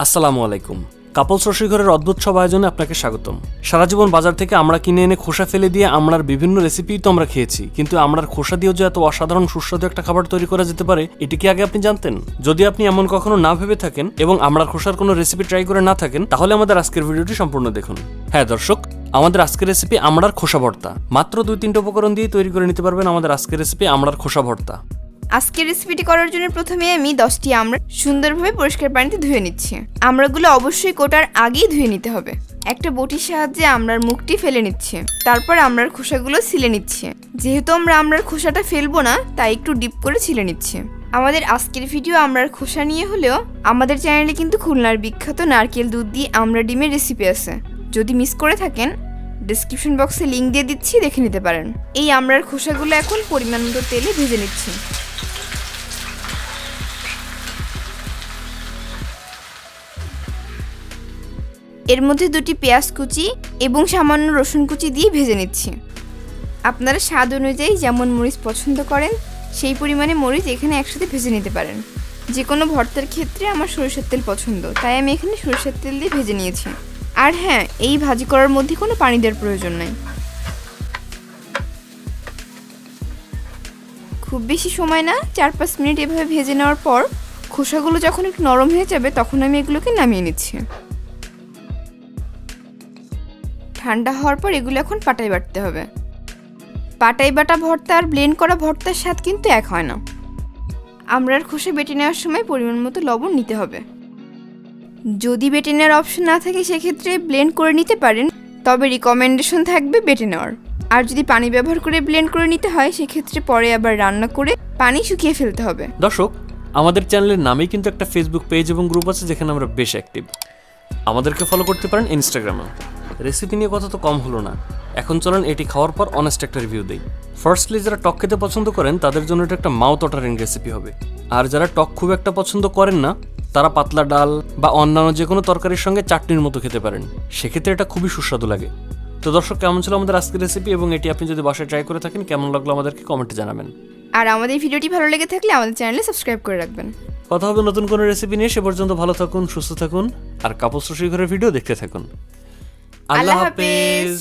আসসালামু আলাইকুম। কাপলস রসিঘরের অদ্ভুত সব আয়োজনে আপনাকে স্বাগতম। সারা জীবন বাজার থেকে আমরা কিনে এনে খোসা ফেলে দিয়ে আমরার বিভিন্ন রেসিপি তো আমরা খেয়েছি, কিন্তু আমরার খোসা দিয়েও যে এত অসাধারণ সুস্বাদু একটা খাবার তৈরি করা যেতে পারে, এটি কি আগে আপনি জানতেন? যদি আপনি এমন কখনো না ভেবে থাকেন এবং আমরার খোসার কোনো রেসিপি ট্রাই করে না থাকেন, তাহলে আমাদের আজকের ভিডিওটি সম্পূর্ণ দেখুন। হ্যাঁ দর্শক, আমাদের আজকের রেসিপি আমরার খোসা ভর্তা। মাত্র 2-3টা উপকরণ দিয়ে তৈরি করে নিতে পারবেন আমাদের আজকের রেসিপি আমরার খোসা ভর্তা। আজকের রেসিপিটি করার জন্য প্রথমে আমি 10টি আমড়া সুন্দরভাবে পরিষ্কার পানিতে ধুয়ে নিচ্ছি। আমড়াগুলো অবশ্যই কোটার আগেই ধুয়ে নিতে হবে। একটা বটির সাহায্যে আমড়ার মুখটি ফেলে নিচ্ছে, তারপর আমড়ার খোসাগুলো ছিলে নিচ্ছে। যেহেতু আমরা আমড়ার খোসাটা ফেলবো না, তাই একটু ডিপ করে ছিলে নিচ্ছে। আমাদের আজকের ভিডিও আমড়ার খোসা নিয়ে হলেও আমাদের চ্যানেলে কিন্তু খুলনার বিখ্যাত নারকেল দুধ দিয়ে আমড়া ডিমের রেসিপি আছে। যদি মিস করে থাকেন, ডেসক্রিপশন বক্সে লিঙ্ক দিয়ে দিচ্ছি, দেখে নিতে পারেন। এই আমড়ার খোসাগুলো এখন পরিমাণ মতো তেলে ভেজে নিচ্ছি। এর মধ্যে 2টি পেঁয়াজ কুচি এবং সামান্য রসুন কুচি দিয়ে ভেজে নিচ্ছি। আপনারা স্বাদ অনুযায়ী যেমন মরিচ পছন্দ করেন সেই পরিমাণে মরিচ এখানে একসাথে ভেজে নিতে পারেন। যে কোনো ভর্তার ক্ষেত্রে আমার সরিষার তেল পছন্দ, তাই আমি এখানে সরিষার তেল দিয়ে ভেজে নিয়েছি। আর হ্যাঁ, এই ভাজি করার মধ্যে কোনো পানি দেওয়ার প্রয়োজন নেই। খুব বেশি সময় না, 4-5 মিনিট এভাবে ভেজে নেওয়ার পর খোসাগুলো যখন একটু নরম হয়ে যাবে, তখন আমি এগুলোকে নামিয়ে নিচ্ছি। ঠান্ডা হওয়ার পর এগুলো এখন পাটায় বাটতে হবে। পাটায় বাটা ভর্তা আর ব্লেন্ড করা ভর্তার স্বাদ কিন্তু এক হয় না। আমড়ার খোসা বেটে নেওয়ার সময় পরিমাণ মতো লবণ নিতে হবে। যদি বেটে নেওয়ার অপশন না থাকে, সেক্ষেত্রে ব্লেন্ড করে নিতে পারেন, তবে রিকমেন্ডেশন থাকবে বেটে নেওয়ার। আর যদি পানি ব্যবহার করে ব্লেন্ড করে নিতে হয়, সেক্ষেত্রে পরে আবার রান্না করে পানি শুকিয়ে ফেলতে হবে। দর্শক, আমাদের চ্যানেলের নামেই কিন্তু একটা ফেসবুক পেজ এবং গ্রুপ আছে, যেখানে আমরা বেশ অ্যাক্টিভ। আমাদেরকে ফলো করতে পারেন ইনস্টাগ্রামে। রেসিপি নিয়ে কথা তো কম হলো না, এখন চলেন এটি খাওয়ার পর অনেস্ট একটা রিভিউ দেই। ফার্স্টলি, যারা টক খেতে পছন্দ করেন তাদের জন্য এটা একটা মাউথ ওয়াটারিং রেসিপি হবে। আর যারা টক খুব একটা পছন্দ করেন না, তারা পাতলা ডাল বা অন্যান্য যে কোনো তরকারির সঙ্গে চাটনির মতো খেতে পারেন। সেক্ষেত্রে এটা খুবই সুস্বাদু লাগে। তো দর্শক, কেমন ছিল আমাদের আজকের রেসিপি, এবং এটি আপনি যদি বাসায় ট্রাই করে থাকেন, কেমন লাগলো আমাদেরকে কমেন্টে জানাবেন। আর আমাদের ভিডিওটি ভালো লেগে থাকলে আমাদের চ্যানেলে সাবস্ক্রাইব করে রাখবেন। কথা হবে নতুন কোনো রেসিপি নিয়ে। সে পর্যন্ত ভালো থাকুন, সুস্থ থাকুন, আর কাপলস রসিঘরের ভিডিও দেখতে থাকুন। আল্লাহ হাফেজ।